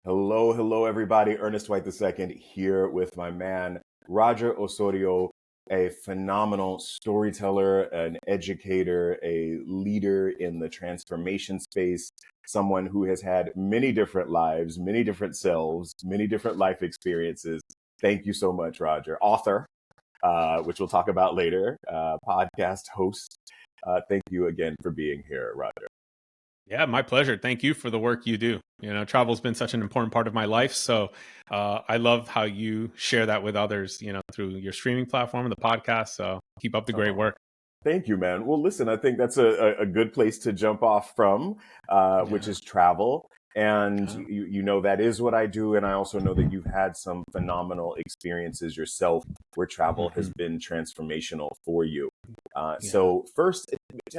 Hello, hello, everybody. Ernest White II here with my man, Roger Osorio, a phenomenal storyteller, an educator, a leader in the transformation space, someone who has had many different lives, many different selves, many different life experiences. Thank you so much, Roger. Author, which we'll talk about later, podcast host. Thank you again for being here, Roger. Yeah, my pleasure. Thank you for the work you do. Travel's been such an important part of my life. So I love how you share that with others, through your streaming platform and the podcast. So keep up the great work. Thank you, man. Well, listen, I think that's a good place to jump off from, which is travel. And you know, that is what I do. And I also know that you've had some phenomenal experiences yourself where travel has been transformational for you. So first,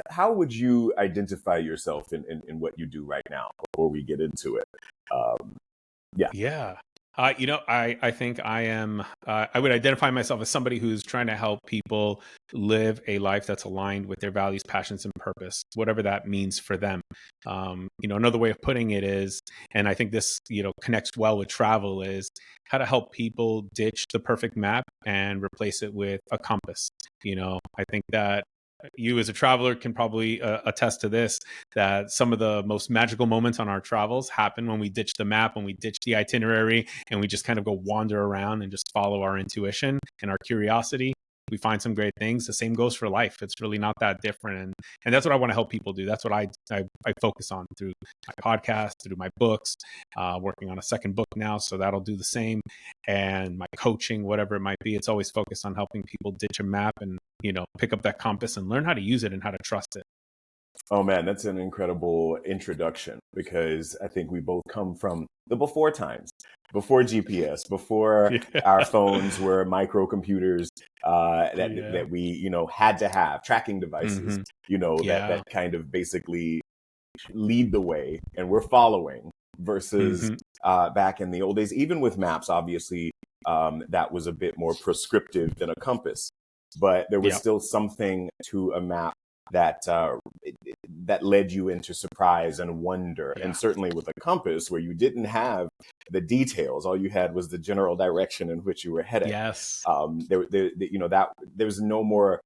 how would you identify yourself in what you do right now before we get into it? Yeah. I think I would identify myself as somebody who's trying to help people live a life that's aligned with their values, passions, and purpose, whatever that means for them. Another way of putting it is, and I think this, connects well with travel, is how to help people ditch the perfect map and replace it with a compass. I think that you as a traveler can probably attest to this, that some of the most magical moments on our travels happen when we ditch the map, when we ditch the itinerary, and we just kind of go wander around and just follow our intuition and our curiosity. We find some great things. The same goes for life. It's really not that different. And that's what I want to help people do. That's what I focus on through my podcast, through my books, working on a second book now. So that'll do the same. And my coaching, whatever it might be, it's always focused on helping people ditch a map and, pick up that compass and learn how to use it and how to trust it. Oh man, that's an incredible introduction, because I think we both come from the before times, before GPS, before our phones were microcomputers that we had to have, tracking devices, that kind of basically lead the way and we're following, versus back in the old days, even with maps, obviously, that was a bit more prescriptive than a compass, but there was still something to a map that that led you into surprise and wonder. And certainly with a compass, where you didn't have the details, all you had was the general direction in which you were heading. Yes. There's no more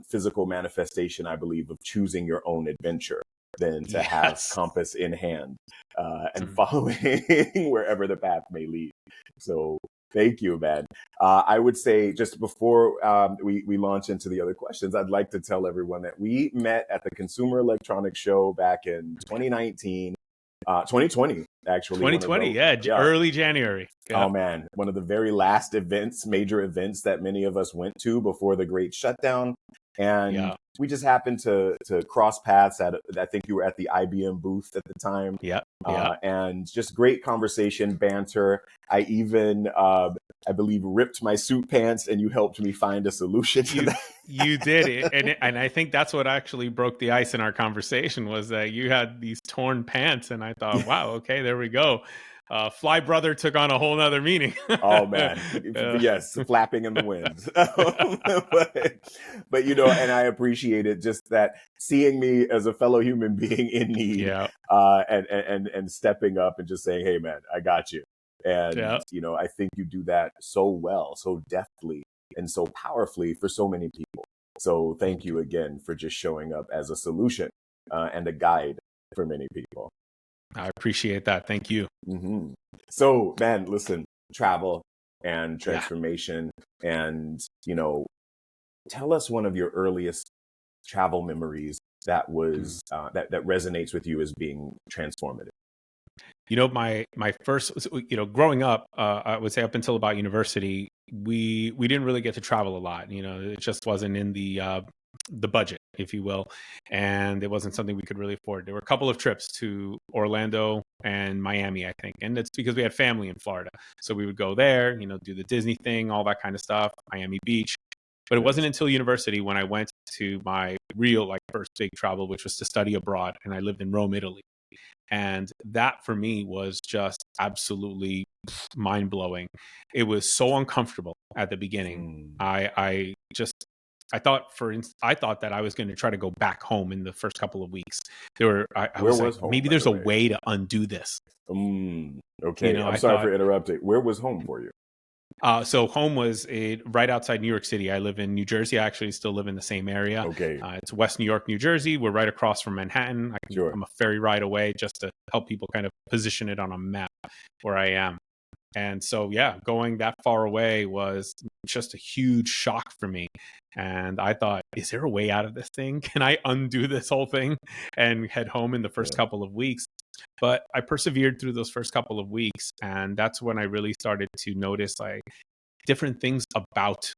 physical manifestation, I believe, of choosing your own adventure than to have compass in hand and following wherever the path may lead. So thank you, man. I would say, just before we launch into the other questions, I'd like to tell everyone that we met at the Consumer Electronics Show back in 2020, actually. 2020, early January. Yeah. Oh, man. One of the very last major events that many of us went to before the great shutdown. And we just happened to cross paths I think you were at the IBM booth at the time. And just great conversation, banter. I even, I believe, ripped my suit pants, and you helped me find a solution to that. You did. And I think that's what actually broke the ice in our conversation, was that you had these torn pants. And I thought, wow, okay, there we go. Fly brother took on a whole nother meaning. Oh man, yes, flapping in the wind. but and I appreciate it, just that seeing me as a fellow human being in need, and stepping up and just saying, "Hey, man, I got you." And I think you do that so well, so deftly, and so powerfully for so many people. So thank you again for just showing up as a solution and a guide for many people. I appreciate that. Thank you. So, man, listen, travel and transformation, and, tell us one of your earliest travel memories that was, that resonates with you as being transformative. My first, growing up, I would say up until about university, we didn't really get to travel a lot. It just wasn't in the budget, if you will, and it wasn't something we could really afford. There were a couple of trips to Orlando and Miami, I think, and it's because we had family in Florida, so we would go there, do the Disney thing, all that kind of stuff, Miami Beach. But it wasn't until university when I went to my real first big travel, which was to study abroad, and I lived in Rome, Italy. And that for me was just absolutely mind blowing. It was so uncomfortable at the beginning. I just I thought that I was going to try to go back home in the first couple of weeks. I Where was like, was home, maybe by there's the a way? way to undo this. Okay. I'm I sorry thought, for interrupting. Where was home for you? so home was right outside New York City. I live in New Jersey. I actually still live in the same area. Okay. It's West New York, New Jersey. We're right across from Manhattan. Sure. I'm a ferry ride away, just to help people kind of position it on a map where I am. And so, yeah, going that far away was just a huge shock for me. And I thought, is there a way out of this thing? Can I undo this whole thing and head home in the first Yeah. couple of weeks? But I persevered through those first couple of weeks. And that's when I really started to notice like different things about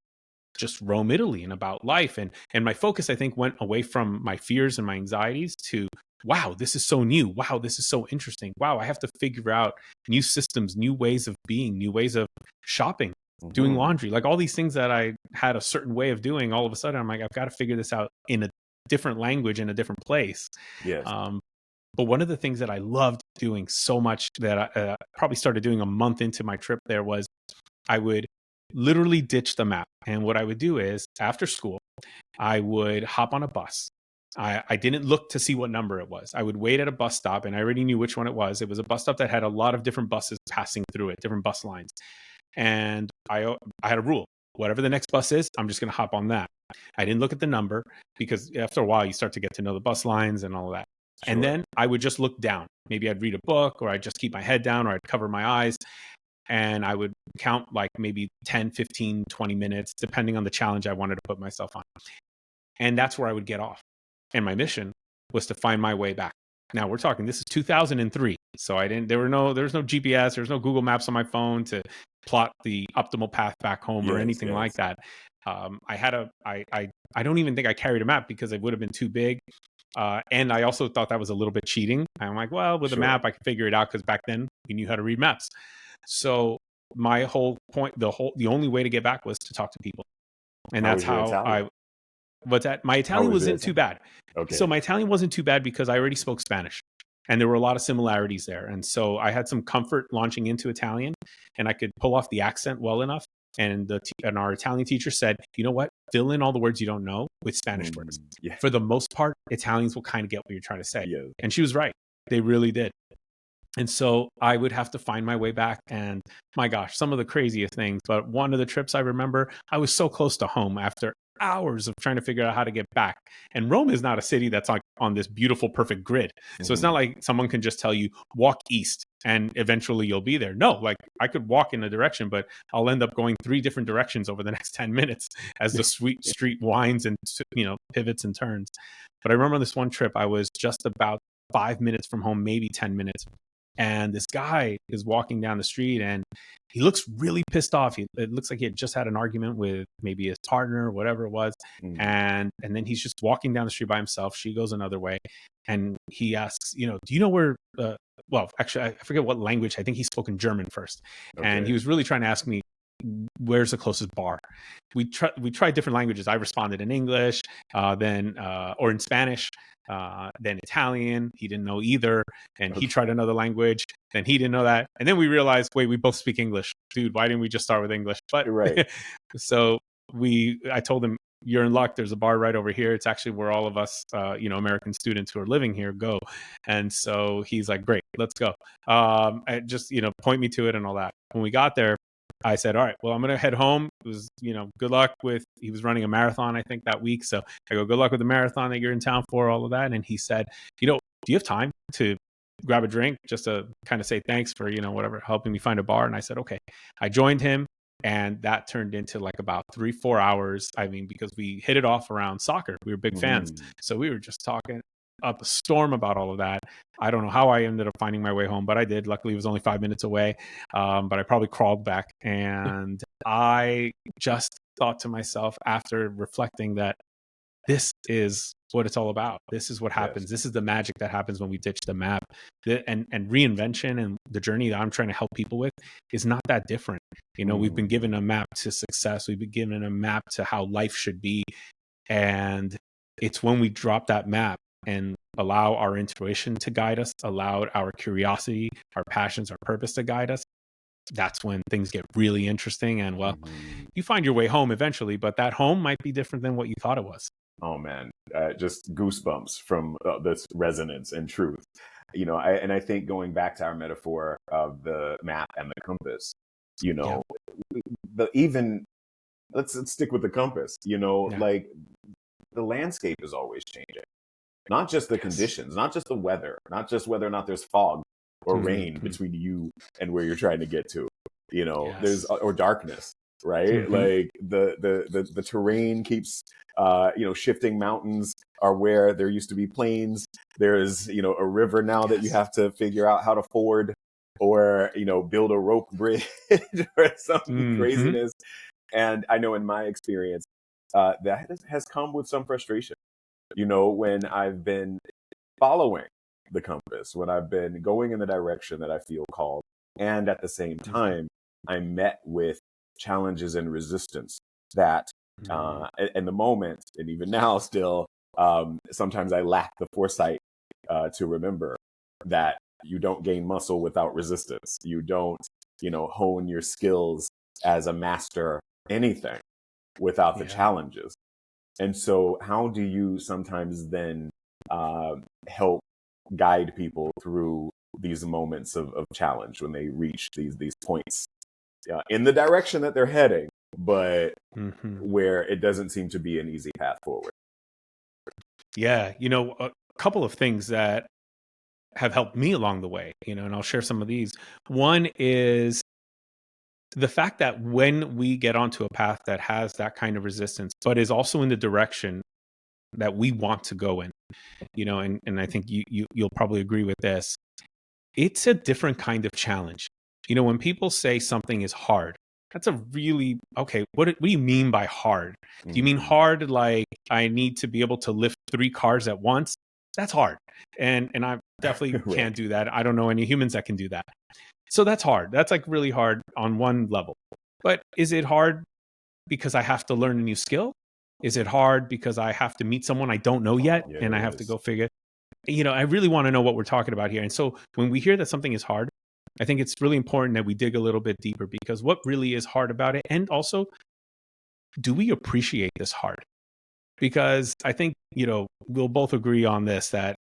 just Rome, Italy, and about life. And my focus, I think, went away from my fears and my anxieties to, wow, this is so new. Wow, this is so interesting. Wow, I have to figure out new systems, new ways of being, new ways of shopping, doing laundry, like all these things that I had a certain way of doing. All of a sudden, I'm like, I've got to figure this out in a different language, in a different place. Yes. But one of the things that I loved doing so much that I probably started doing a month into my trip there was I would literally ditch the map. And what I would do is after school, I would hop on a bus. I didn't look to see what number it was. I would wait at a bus stop, and I already knew which one it was. It was a bus stop that had a lot of different buses passing through it, different bus lines. And I had a rule. Whatever the next bus is, I'm just going to hop on that. I didn't look at the number because after a while, you start to get to know the bus lines and all of that. Sure. And then I would just look down. Maybe I'd read a book, or I'd just keep my head down, or I'd cover my eyes. And I would count like maybe 10, 15, 20 minutes, depending on the challenge I wanted to put myself on. And that's where I would get off. And my mission was to find my way back. Now we're talking, this is 2003. So there was no GPS, there was no Google Maps on my phone to plot the optimal path back home or anything like that. I don't even think I carried a map because it would have been too big. And I also thought that was a little bit cheating. I'm like, well, with a map, I could figure it out because back then we knew how to read maps. My whole point, the only way to get back was to talk to people. And that's how my Italian wasn't too bad. Okay. So my Italian wasn't too bad because I already spoke Spanish and there were a lot of similarities there. And so I had some comfort launching into Italian and I could pull off the accent well enough. And our Italian teacher said, you know what, fill in all the words you don't know with Spanish words. Yeah. For the most part, Italians will kind of get what you're trying to say. Yeah. And she was right. They really did. And so I would have to find my way back. And my gosh, some of the craziest things. But one of the trips I remember, I was so close to home after hours of trying to figure out how to get back. And Rome is not a city that's like on this beautiful, perfect grid. So it's not like someone can just tell you, walk east and eventually you'll be there. No, like I could walk in a direction, but I'll end up going 3 different directions over the next 10 minutes as the sweet street winds and, pivots and turns. But I remember on this one trip, I was just about 5 minutes from home, maybe 10 minutes. And this guy is walking down the street and he looks really pissed off. It looks like he had just had an argument with maybe his partner or whatever it was. And then he's just walking down the street by himself. She goes another way. And he asks, do you know where, actually, I forget what language. I think he spoke in German first. Okay. And he was really trying to ask me, where's the closest bar? We tried different languages. I responded in English, or in Spanish, then Italian. He didn't know either. And he tried another language. Then he didn't know that. And then we realized, wait, we both speak English. Dude, why didn't we just start with English? But right. So I told him, you're in luck. There's a bar right over here. It's actually where all of us, American students who are living here go. And so he's like, great, let's go. Just, point me to it and all that. When we got there, I said, all right, well, I'm going to head home. It was, good luck he was running a marathon, I think, that week. So I go, good luck with the marathon that you're in town for, all of that. And he said, do you have time to grab a drink just to kind of say thanks for, whatever, helping me find a bar? And I said, okay. I joined him. And that turned into like about 3-4 hours. I mean, because we hit it off around soccer. We were big fans. So we were just talking up a storm about all of that. I don't know how I ended up finding my way home, but I did. Luckily, it was only 5 minutes away. But I probably crawled back. And I just thought to myself after reflecting that this is what it's all about. This is what happens. Yes. This is the magic that happens when we ditch the map. And reinvention and the journey that I'm trying to help people with is not that different. We've been given a map to success. We've been given a map to how life should be. And it's when we drop that map and allow our intuition to guide us, allow our curiosity, our passions, our purpose to guide us, that's when things get really interesting. And well, Mhm. you find your way home eventually, but that home might be different than what you thought it was. Oh man, just goosebumps from this resonance and truth. I think going back to our metaphor of the map and the compass, you Yeah. know, the even let's stick with the compass. Yeah. Like the landscape is always changing, not just the Yes. conditions, not just the weather, not just whether or not there's fog or rain Mhm. between you and where you're trying to get to. There's Yes. or darkness, right? Mhm. Like the terrain keeps shifting. Mountains are where there used to be plains. There's a river now that you Yes. have to figure out how to ford, or build a rope bridge or some Mhm. craziness. And I know in my experience, that has come with some frustration. When I've been following the compass, when I've been going in the direction that I feel called, and at the same Mhm. time, I'm met with challenges and resistance that, Mhm. in the moment, and even now still, sometimes I lack the foresight to remember that you don't gain muscle without resistance. You don't, hone your skills as a master anything without the Yeah. challenges. And so, how do you sometimes then help guide people through these moments of challenge when they reach these points in the direction that they're heading, but Mhm. where it doesn't seem to be an easy path forward? Yeah. A couple of things that have helped me along the way, and I'll share some of these. One is the fact that when we get onto a path that has that kind of resistance, but is also in the direction that we want to go in, and I think you'll probably agree with this. It's a different kind of challenge. When people say something is hard, that's a really okay. What do you mean by hard? Do you mean Mm. hard like I need to be able to lift 3 cars at once? That's hard, and I definitely Right. can't do that. I don't know any humans that can do that. So that's hard. That's like really hard on one level. But is it hard because I have to learn a new skill? Is it hard because I have to meet someone I don't know yet Yeah, and it I have to is. go figure? I really want to know what we're talking about here. And so when we hear that something is hard, I think it's really important that we dig a little bit deeper, because what really is hard about it? And also, do we appreciate this hard? Because I think, we'll both agree on this, that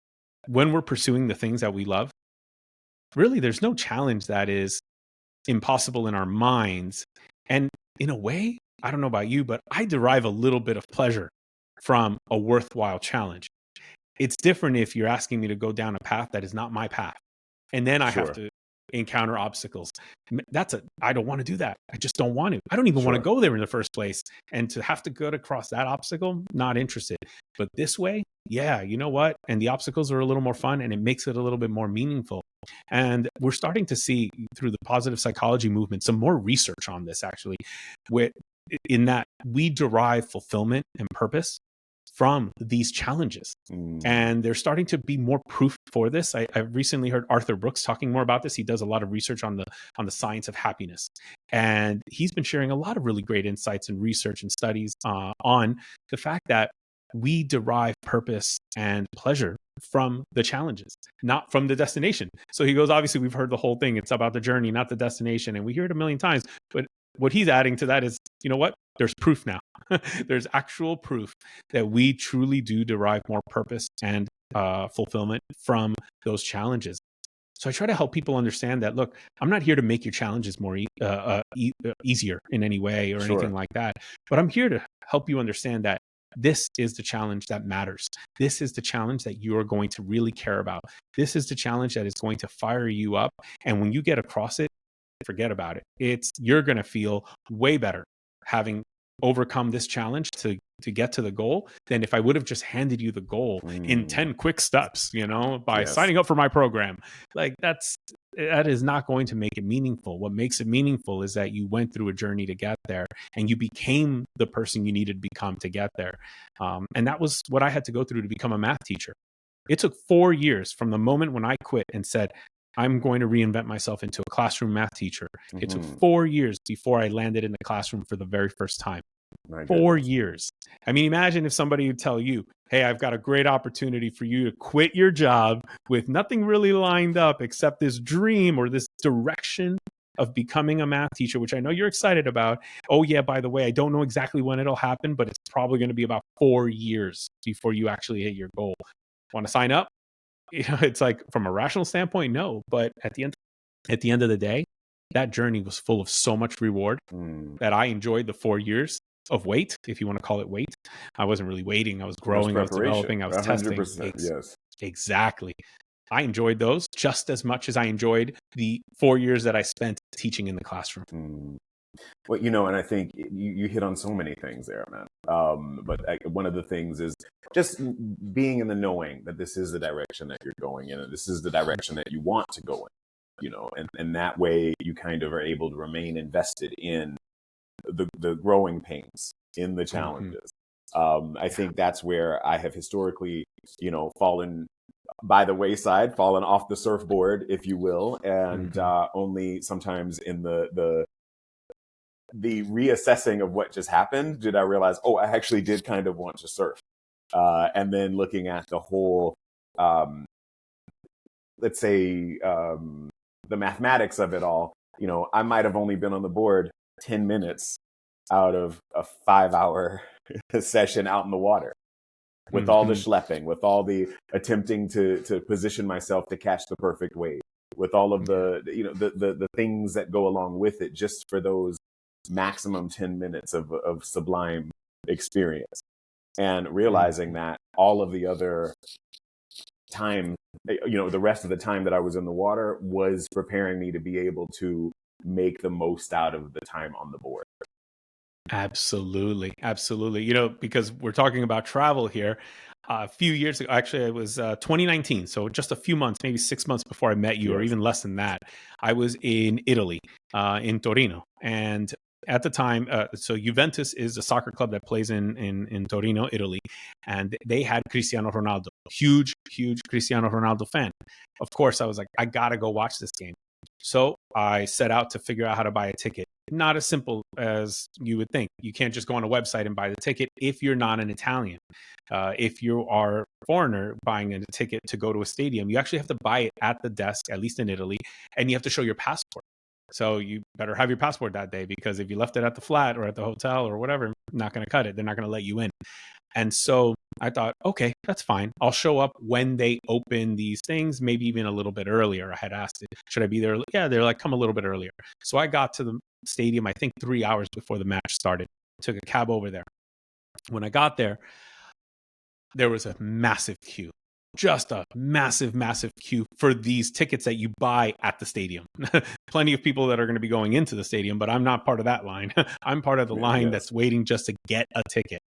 when we're pursuing the things that we love, really there's no challenge that is impossible in our minds. And in a way, I don't know about you, but I derive a little bit of pleasure from a worthwhile challenge. It's different if you're asking me to go down a path that is not my path, and then I have Sure. to encounter obstacles. I don't want to do that. I just don't want to. I don't even want to Sure. go there in the first place. And to have to go across that obstacle, not interested. But this way, yeah, you know what? And the obstacles are a little more fun, and it makes it a little bit more meaningful. And we're starting to see through the positive psychology movement some more research on this, actually, with in that we derive fulfillment and purpose from these challenges. Mm. And there's starting to be more proof for this. I recently heard Arthur Brooks talking more about this. He does a lot of research on the science of happiness, and he's been sharing a lot of really great insights and research and studies on the fact that we derive purpose and pleasure from the challenges, not from the destination. So he goes, obviously, we've heard the whole thing. It's about the journey, not the destination, and we hear it a million times. But what he's adding to that is, you know what? There's proof now. There's actual proof that we truly do derive more purpose and fulfillment from those challenges. So I try to help people understand that, look, I'm not here to make your challenges more easier in any way or anything Sure. like that, but I'm here to help you understand that this is the challenge that matters. This is the challenge that you are going to really care about. This is the challenge that is going to fire you up. And when you get across it, forget about it. You're going to feel way better having overcome this challenge to get to the goal than if I would have just handed you the goal in Mm. 10 quick steps, by Yes. signing up for my program. Like that is not going to make it meaningful. What makes it meaningful is that you went through a journey to get there, and you became the person you needed to become to get there. And that was what I had to go through to become a math teacher. It took 4 years from the moment when I quit and said, I'm going to reinvent myself into a classroom math teacher. It took Hmm. 4 years before I landed in the classroom for the very first time. My 4 goodness. years. I mean, imagine if somebody would tell you, hey, I've got a great opportunity for you to quit your job with nothing really lined up except this dream or this direction. of becoming a math teacher, which I know you're excited about. Oh yeah, by the way, I don't know exactly when it'll happen, but it's probably going to be about 4 years before you actually hit your goal. Want to sign up? It's like, from a rational standpoint, no. But at the end of the day, that journey was full of so much reward that I enjoyed the 4 years of wait, if you want to call it wait. I wasn't really waiting. I was growing, I was developing, I was testing. 100%, yes. Exactly. I enjoyed those just as much as I enjoyed the 4 years that I spent teaching in the classroom. Well, and I think you hit on so many things there, man. But one of the things is just being in the knowing that this is the direction that you're going in, and this is the direction that you want to go in, and that way you kind of are able to remain invested in the growing pains, in the challenges. I think that's where I have historically, fallen by the wayside, fallen off the surfboard, if you will, and only sometimes in the reassessing of what just happened did I realize, I actually did kind of want to surf. And then looking at the whole, let's say, the mathematics of it all, I might have only been on the board 10 minutes out of a 5-hour session out in the water, with all the schlepping, with all the attempting to position myself to catch the perfect wave, with all of the things that go along with it, just for those maximum 10 minutes of sublime experience. And realizing that all of the other time, the rest of the time that I was in the water was preparing me to be able to make the most out of the time on the board. Absolutely. Because we're talking about travel here. A few years ago, actually, it was 2019. So just a few months, maybe 6 months before I met you, or even less than that, I was in Italy, in Torino. And at the time, so Juventus is a soccer club that plays in Torino, Italy. And they had Cristiano Ronaldo, huge Cristiano Ronaldo fan. Of course, I was like, I got to go watch this game. So I set out to figure out how to buy a ticket. Not as simple as you would think. You can't just go on a website and buy the ticket if you're not an Italian. If you are a foreigner buying a ticket to go to a stadium, you actually have to buy it at the desk, at least in Italy, and you have to show your passport. So you better have your passport that day, because if you left it at the flat or at the hotel or whatever, not going to cut it. They're not going to let you in. And so I thought, okay, that's fine. I'll show up when they open these things, maybe even a little bit earlier. I had asked it, should I be there? Yeah, they're like, come a little bit earlier. So I got to the stadium, I think 3 hours before the match started. Took a cab over there. When I got there, there was a massive queue. Just a massive queue for these tickets that you buy at the stadium. Plenty of people that are going to be going into the stadium, but I'm not part of that line. I'm part of the line that's waiting just to get a ticket.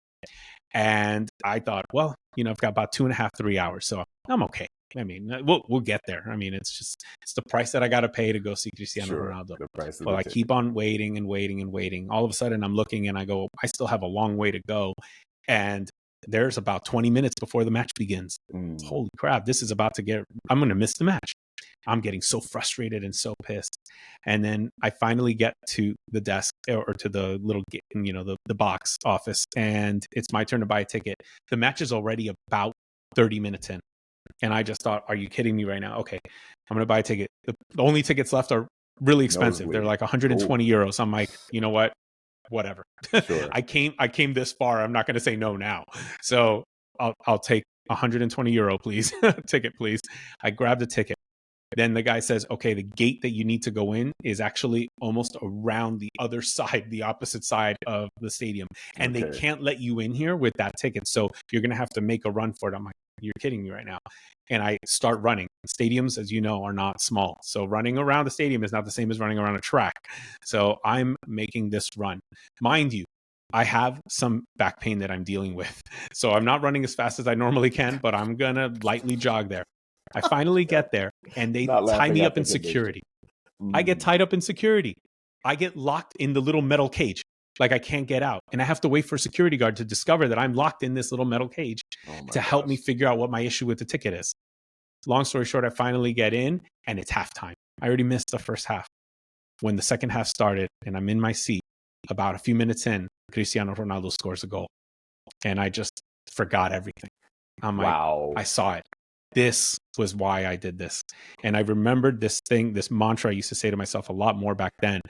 And I thought, well, I've got about 2.5, 3 hours, so I'm okay. I mean, we'll get there. I mean, it's the price that I got to pay to go see Cristiano Ronaldo. Well, I keep on waiting and waiting and waiting. All of a sudden, I'm looking and I go, I still have a long way to go. And there's about 20 minutes before the match begins. Holy crap, I'm going to miss the match. I'm getting so frustrated and so pissed. And then I finally get to the desk, or to the little, the box office, and it's my turn to buy a ticket. The match is already about 30 minutes in. And I just thought, are you kidding me right now? Okay, I'm going to buy a ticket. The only tickets left are really expensive. They're like 120 euros. I'm like, you know what? Whatever. Sure. I came this far. I'm not going to say no now. So I'll take 120 euro, please. Ticket, please. I grabbed the ticket. Then the guy says, okay, the gate that you need to go in is actually almost around the other side, the opposite side of the stadium. And they can't let you in here with that ticket. So you're going to have to make a run for it. I'm like, you're kidding me right now. And I start running. Stadiums, as you know, are not small. So running around the stadium is not the same as running around a track. So I'm making this run. Mind you, I have some back pain that I'm dealing with. So I'm not running as fast as I normally can, but I'm going to lightly jog there. I finally get there, and they tie me up in security. I get tied up in security. I get locked in the little metal cage. Like, I can't get out. And I have to wait for a security guard to discover that I'm locked in this little metal cage to help me figure out what my issue with the ticket is. Long story short, I finally get in, and it's halftime. I already missed the first half. When the second half started, and I'm in my seat, about a few minutes in, Cristiano Ronaldo scores a goal. And I just forgot everything. I'm like, wow. I saw it. this was why I did this. And I remembered this mantra I used to say to myself a lot more back then.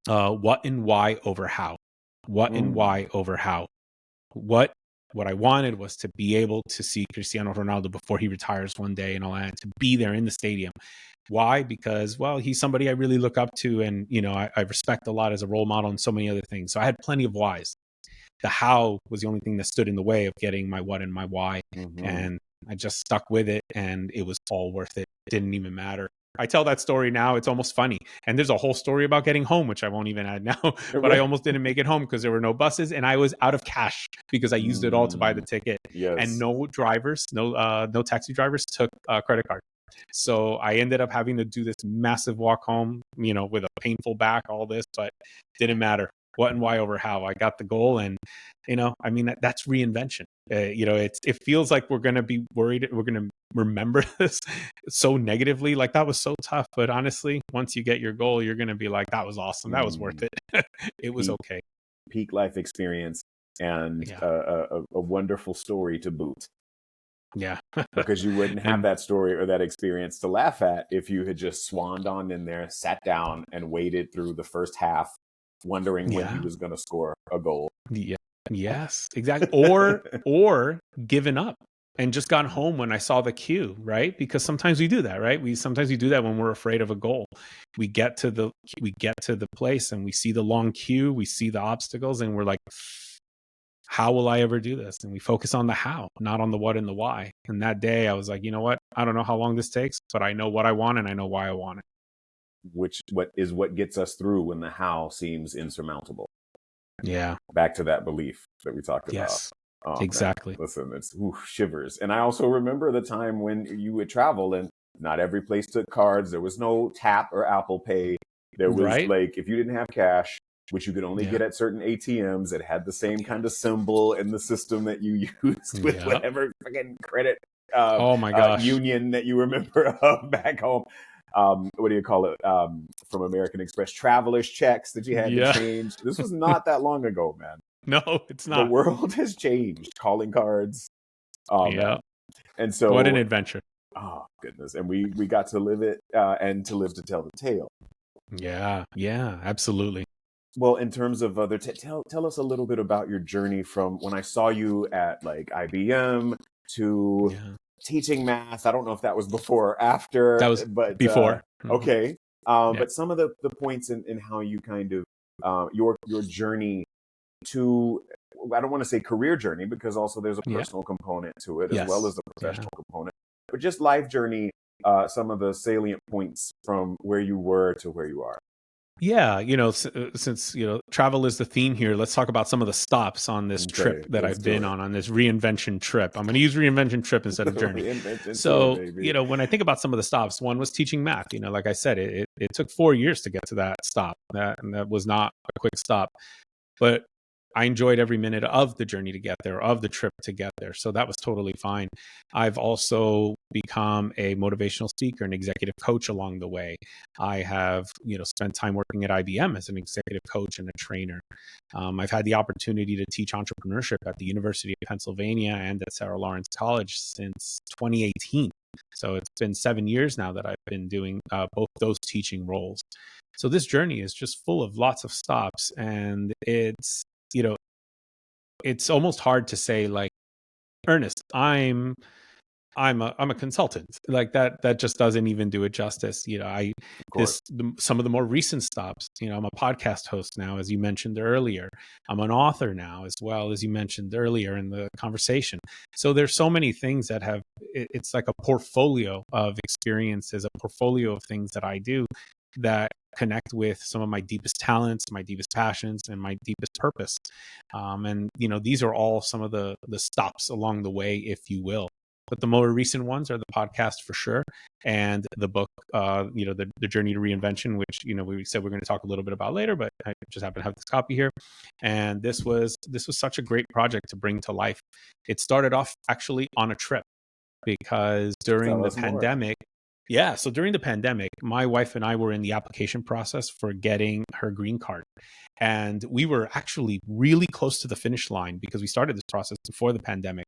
What and why over how. What and why over how. What I wanted was to be able to see Cristiano Ronaldo before he retires one day and all that, to be there in the stadium. Why? Because, well, he's somebody I really look up to, and, you know, I respect a lot as a role model and so many other things. So I had plenty of whys. The how was the only thing that stood in the way of getting my what and my why. And I just stuck with it, and it was all worth it. It didn't even matter. I tell that story now, it's almost funny. And there's a whole story about getting home, which I won't even add now, but I almost didn't make it home because there were no buses and I was out of cash because I used it all to buy the ticket. And no drivers, no taxi drivers took a credit card. So I ended up having to do this massive walk home, you know, with a painful back, all this, but didn't matter. What and why over how. I got the goal. And, you know, I mean, that's reinvention. You know, it feels like we're going to be worried. We're going to remember this so negatively. Like, that was so tough. But honestly, once you get your goal, you're going to be like, that was awesome. That was worth it. It was okay. Peak life experience and a wonderful story to boot. Yeah. Because you wouldn't have that story or that experience to laugh at if you had just swanned on in there, sat down and waited through the first half, wondering when he was going to score a goal. Yeah. Yes, exactly. Or given up and just gone home when I saw the cue, right? Because sometimes we do that, right? Sometimes we do that when we're afraid of a goal. We get to the place and we see the long queue, we see the obstacles, and we're like, how will I ever do this? And we focus on the how, not on the what and the why. And that day I was like, you know what? I don't know how long this takes, but I know what I want and I know why I want it. What gets us through when the how seems insurmountable. Yeah. Back to that belief that we talked about. Yes, exactly. Man, listen, it's shivers. And I also remember the time when you would travel and not every place took cards. There was no Tap or Apple Pay. There was like, if you didn't have cash, which you could only get at certain ATMs that had the same kind of symbol in the system that you used with whatever fucking credit oh my gosh. union that you remember of back home. What do you call it? From American Express, traveler's checks that you had to change. This was not that long ago, man. No, it's not. The world has changed. Calling cards. Man. And so, what an adventure. Oh goodness. And we got to live it and to live to tell the tale. Yeah, absolutely. Well, in terms of other, tell us a little bit about your journey from when I saw you at like IBM to teaching math. I don't know if that was before or after. That was before. Okay. But some of the points in how you kind of, your journey to, I don't want to say career journey, because also there's a personal component to it as well as the professional component, but just life journey, some of the salient points from where you were to where you are. Yeah, you know, since, you know, travel is the theme here, let's talk about some of the stops on this trip that I've been on this reinvention trip. I'm going to use reinvention trip instead of journey. So, you know, when I think about some of the stops, one was teaching math. You know, like I said, it took 4 years to get to that stop. That was not a quick stop, but I enjoyed every minute of the journey to get there, of the trip to get there. So that was totally fine. I've also become a motivational speaker and executive coach along the way. I have, you know, spent time working at IBM as an executive coach and a trainer. I've had the opportunity to teach entrepreneurship at the University of Pennsylvania and at Sarah Lawrence College since 2018. So it's been 7 years now that I've been doing both those teaching roles. So this journey is just full of lots of stops, and it's, you know, it's almost hard to say like, Ernest, I'm a consultant, like that just doesn't even do it justice. You know, some of the more recent stops, you know, I'm a podcast host now, as you mentioned earlier. I'm an author now, as well, as you mentioned earlier in the conversation. So there's so many things that have, it's like a portfolio of experiences, a portfolio of things that I do that connect with some of my deepest talents, my deepest passions, and my deepest purpose. And, you know, these are all some of the stops along the way, if you will. But the more recent ones are the podcast for sure, and the book, you know, the Journey to Reinvention, which, you know, we said we're going to talk a little bit about later, but I just happen to have this copy here. And this was such a great project to bring to life. It started off actually on a trip, because during the pandemic, so during the pandemic, my wife and I were in the application process for getting her green card. And we were actually really close to the finish line because we started this process before the pandemic.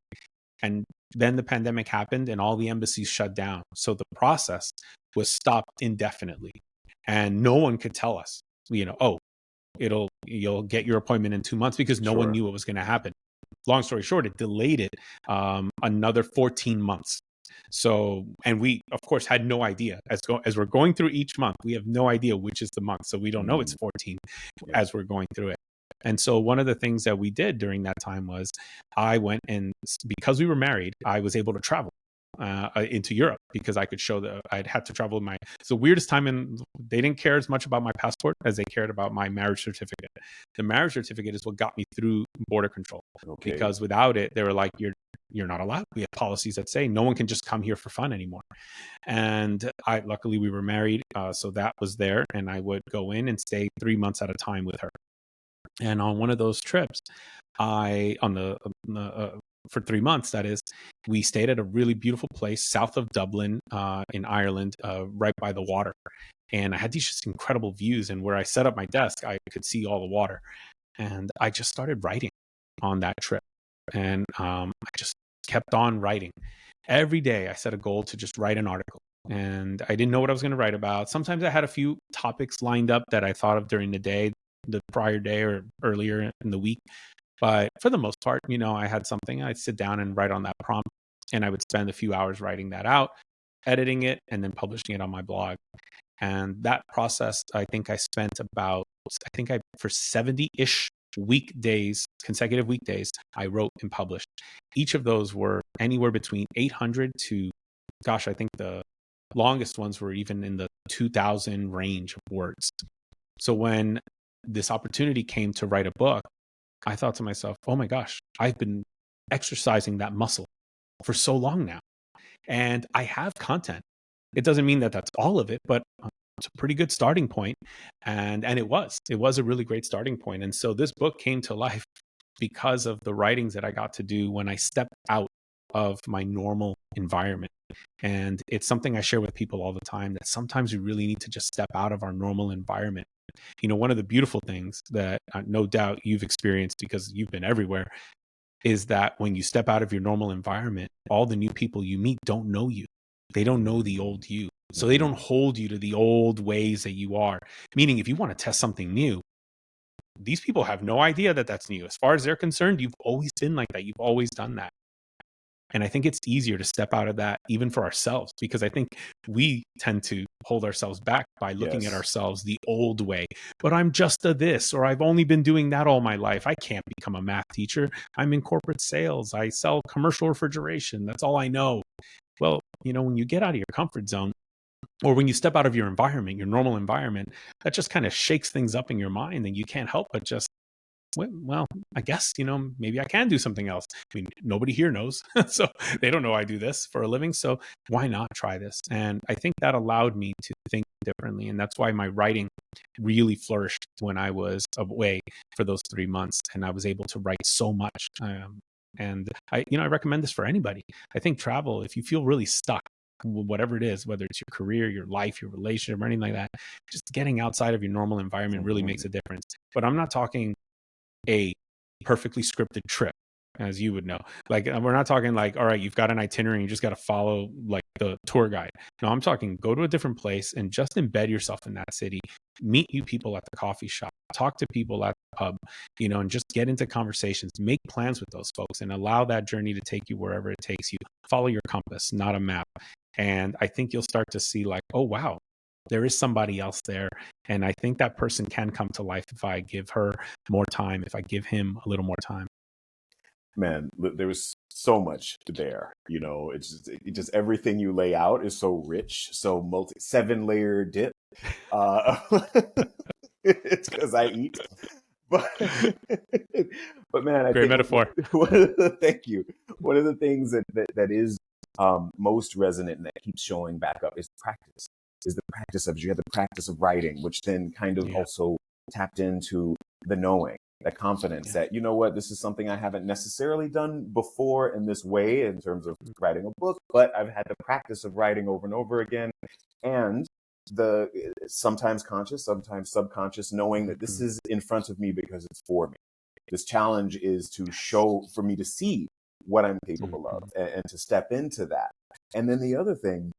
And then the pandemic happened and all the embassies shut down. So the process was stopped indefinitely. And no one could tell us, oh, you'll get your appointment in 2 months, because no one knew what was going to happen. Long story short, it delayed it another 14 months. So, and we, of course, had no idea as we're going through each month, we have no idea which is the month. So we don't know it's 14 as we're going through it. And so one of the things that we did during that time was I went, and because we were married, I was able to travel into Europe, because I could show I'd had to travel it's the weirdest time, and they didn't care as much about my passport as they cared about my marriage certificate. The marriage certificate is what got me through border control, because without it, they were like, you're not allowed. We have policies that say no one can just come here for fun anymore. And luckily we were married. So that was there, and I would go in and stay 3 months at a time with her. And on one of those trips, for 3 months, that is, we stayed at a really beautiful place south of Dublin, in Ireland, right by the water. And I had these just incredible views. And where I set up my desk, I could see all the water. And I just started writing on that trip. And I just kept on writing. Every day I set a goal to just write an article. And I didn't know what I was going to write about. Sometimes I had a few topics lined up that I thought of during the day, the prior day or earlier in the week. But for the most part, I had something. I'd sit down and write on that prompt, and I would spend a few hours writing that out, editing it, and then publishing it on my blog. And that process, I think for 70-ish weekdays, consecutive weekdays, I wrote and published. Each of those were anywhere between 800 to, I think the longest ones were even in the 2,000 range of words. So when this opportunity came to write a book, I thought to myself, oh my gosh, I've been exercising that muscle for so long now, and I have content. It doesn't mean that that's all of it, but it's a pretty good starting point. And it was a really great starting point. And so this book came to life because of the writings that I got to do when I stepped out of my normal environment. And it's something I share with people all the time, that sometimes we really need to just step out of our normal environment. One of the beautiful things that no doubt you've experienced, because you've been everywhere, is that when you step out of your normal environment, all the new people you meet don't know you. They don't know the old you. So they don't hold you to the old ways that you are. Meaning, if you want to test something new, these people have no idea that that's new. As far as they're concerned, you've always been like that. You've always done that. And I think it's easier to step out of that, even for ourselves, because I think we tend to hold ourselves back by looking at ourselves the old way. But I'm just a this, or I've only been doing that all my life. I can't become a math teacher. I'm in corporate sales. I sell commercial refrigeration. That's all I know. Well, when you get out of your comfort zone, or when you step out of your environment, your normal environment, that just kind of shakes things up in your mind, and you can't help but just, well, I guess, maybe I can do something else. I mean, nobody here knows. So they don't know I do this for a living. So why not try this? And I think that allowed me to think differently. And that's why my writing really flourished when I was away for those 3 months. And I was able to write so much. And I recommend this for anybody. I think travel, if you feel really stuck, whatever it is, whether it's your career, your life, your relationship, or anything like that, just getting outside of your normal environment really makes a difference. But I'm not talking a perfectly scripted trip, as you would know. Like, we're not talking like, all right, you've got an itinerary and you just got to follow like the tour guide. No, I'm talking go to a different place and just embed yourself in that city, meet new people at the coffee shop, talk to people at the pub, and just get into conversations, make plans with those folks, and allow that journey to take you wherever it takes you. Follow your compass, not a map. And I think you'll start to see like, oh, wow, there is somebody else there. And I think that person can come to life if I give her more time, if I give him a little more time. Man, there was so much there. It's just everything you lay out is so rich, so 7-layer dip. It's because I eat. But man, I Great think metaphor. Thank you. One of the things that is most resonant and that keeps showing back up is practice. You had the practice of writing, which then kind of also tapped into the knowing, the confidence that, this is something I haven't necessarily done before in this way in terms of writing a book, but I've had the practice of writing over and over again. And the sometimes conscious, sometimes subconscious knowing that this is in front of me because it's for me. This challenge is for me to see what I'm capable of, and to step into that. And then the other thing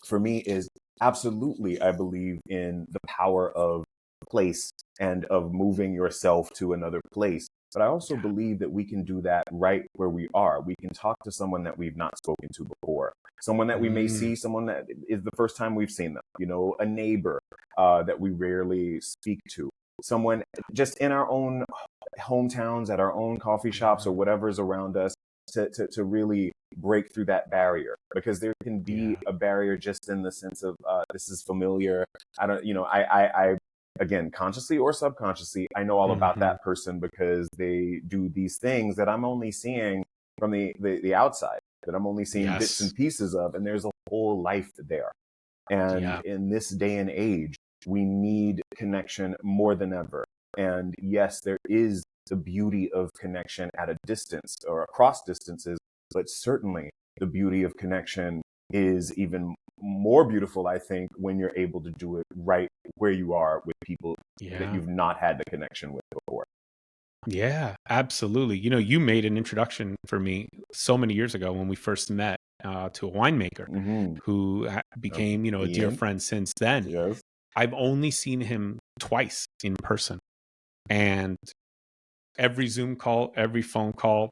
for me is absolutely, I believe in the power of place and of moving yourself to another place. But I also believe that we can do that right where we are. We can talk to someone that we've not spoken to before, someone that we may see, someone that is the first time we've seen them, a neighbor that we rarely speak to, someone just in our own hometowns, at our own coffee shops or whatever's around us, to really break through that barrier, because there can be a barrier just in the sense of this is familiar. I don't, I again, consciously or subconsciously, I know all about that person because they do these things that I'm only seeing from the outside, that I'm only seeing bits and pieces of, and there's a whole life there. And in this day and age, we need connection more than ever. And yes, there is the beauty of connection at a distance or across distances, but certainly the beauty of connection is even more beautiful, I think, when you're able to do it right where you are with people that you've not had the connection with before. Yeah, absolutely. You made an introduction for me so many years ago when we first met to a winemaker who became, a dear friend since then. Yes. I've only seen him twice in person, and every Zoom call, every phone call,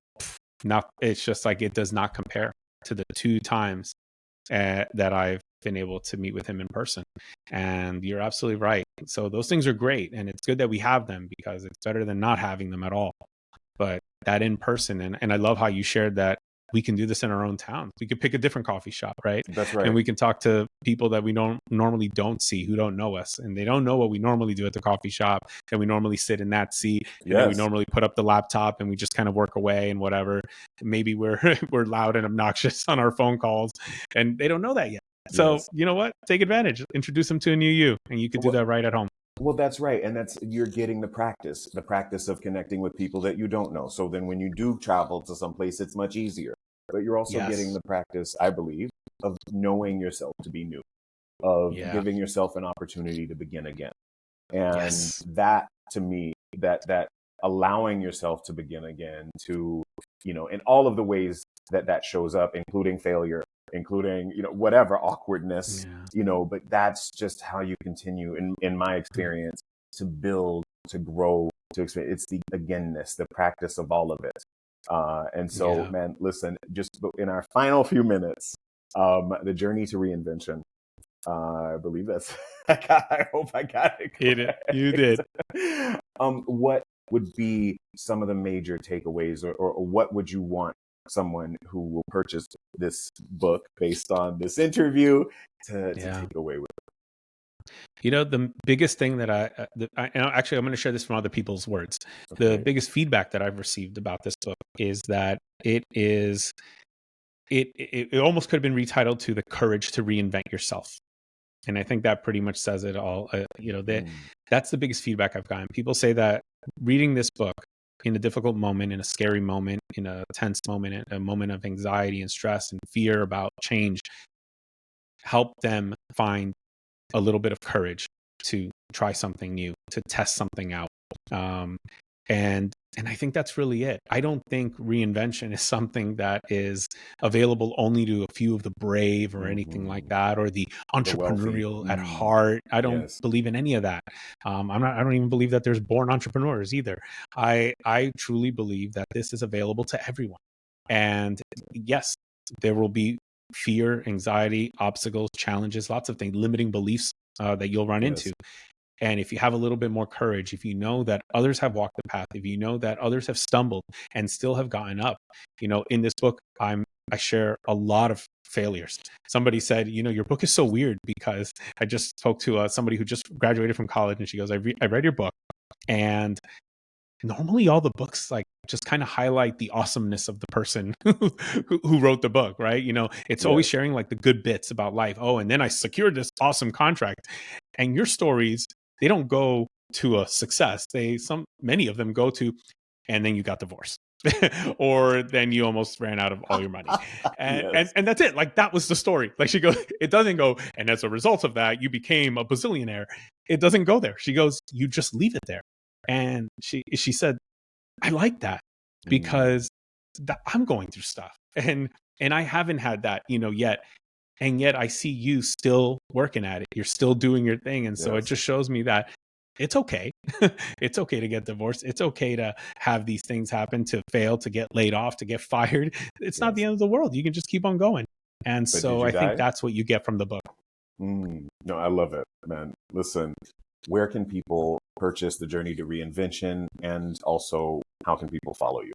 it's just like it does not compare to the 2 times that I've been able to meet with him in person. And you're absolutely right. So those things are great, and it's good that we have them because it's better than not having them at all. But that in person, and I love how you shared that we can do this in our own town. We could pick a different coffee shop, right? That's right. And we can talk to people that we normally don't see, who don't know us, and they don't know what we normally do at the coffee shop. And we normally sit in that seat, and then we normally put up the laptop and we just kind of work away and whatever. Maybe we're we're loud and obnoxious on our phone calls, and they don't know that yet. So you know what? Take advantage. Introduce them to a new you, and you could do that right at home. Well, that's right. And you're getting the practice of connecting with people that you don't know. So then when you do travel to someplace, it's much easier. But you're also getting the practice, I believe, of knowing yourself to be new, of giving yourself an opportunity to begin again. And that, to me, that allowing yourself to begin again, to, in all of the ways that shows up, including failure, including, whatever awkwardness, but that's just how you continue, in my experience, to build, to grow, to experience. It's the againness, the practice of all of it. And so, man, listen, just in our final few minutes, the journey to reinvention, I believe that's, I hope I got it correct. You did. What would be some of the major takeaways, or what would you want someone who will purchase this book based on this interview to take away with them? The biggest thing that actually, I'm going to share this from other people's words. Okay. The biggest feedback that I've received about this book is that it almost could have been retitled to The Courage to Reinvent Yourself. And I think that pretty much says it all. That's the biggest feedback I've gotten. People say that reading this book in a difficult moment, in a scary moment, in a tense moment, in a moment of anxiety and stress and fear about change, help them find a little bit of courage to try something new, to test something out. And I think that's really it. I don't think reinvention is something that is available only to a few of the brave or anything like that, or the entrepreneurial at heart. I don't believe in any of that. I don't even believe that there's born entrepreneurs either. I truly believe that this is available to everyone. And yes, there will be fear, anxiety, obstacles, challenges, lots of things, limiting beliefs that you'll run into. And if you have a little bit more courage, if you know that others have walked the path, if you know that others have stumbled and still have gotten up, in this book, I share a lot of failures. Somebody said, your book is so weird, because I just spoke to somebody who just graduated from college, and she goes, I read your book, and normally all the books just kind of highlight the awesomeness of the person who wrote the book, right? It's always sharing the good bits about life. Oh, and then I secured this awesome contract. And your stories, they don't go to a success. Many of them go to, and then you got divorced. Or then you almost ran out of all your money. And that's it. That was the story. She goes, it doesn't go, and as a result of that, you became a bazillionaire. It doesn't go there. She goes, you just leave it there. And she said, I like that, because that I'm going through stuff, and I haven't had that, yet. And yet I see you still working at it. You're still doing your thing. And so it Yes. just shows me that it's okay. It's okay to get divorced. It's okay to have these things happen, to fail, to get laid off, to get fired. It's not the Yes. end of the world. You can just keep on going. And But did so you I think die? that's what you get from the book. No, I love it, man. Listen, where can people purchase The Journey to Reinvention? And also, how can people follow you?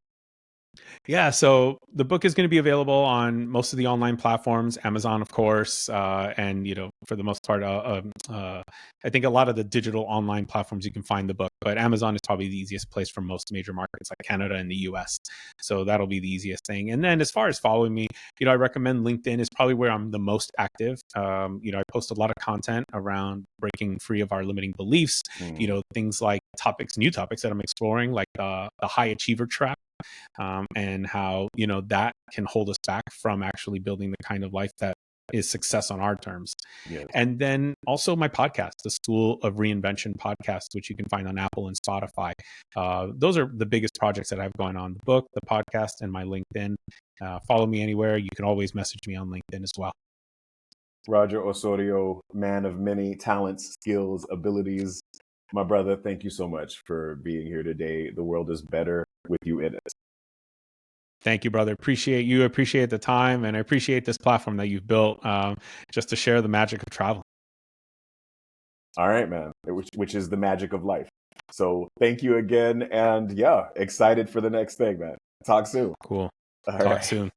Yeah, so the book is going to be available on most of the online platforms, Amazon, of course, and for the most part, I think a lot of the digital online platforms you can find the book, but Amazon is probably the easiest place for most major markets like Canada and the US. So that'll be the easiest thing. And then as far as following me, I recommend LinkedIn is probably where I'm the most active. I post a lot of content around breaking free of our limiting beliefs. Things like new topics that I'm exploring, like the high achiever trap. And how that can hold us back from actually building the kind of life that is success on our terms. Yes. And then also my podcast, the School of Reinvention Podcast, which you can find on Apple and Spotify. Those are the biggest projects that I've gone on: the book, the podcast, and my LinkedIn. Follow me anywhere. You can always message me on LinkedIn as well. Roger Osorio, man of many talents, skills, abilities. My brother, thank you so much for being here today. The world is better with you in it. Thank you, brother. Appreciate you. Appreciate the time, and I appreciate this platform that you've built just to share the magic of travel. All right, man, which is the magic of life. So thank you again. And yeah, excited for the next thing, man. Talk soon. Cool. All Talk right. soon.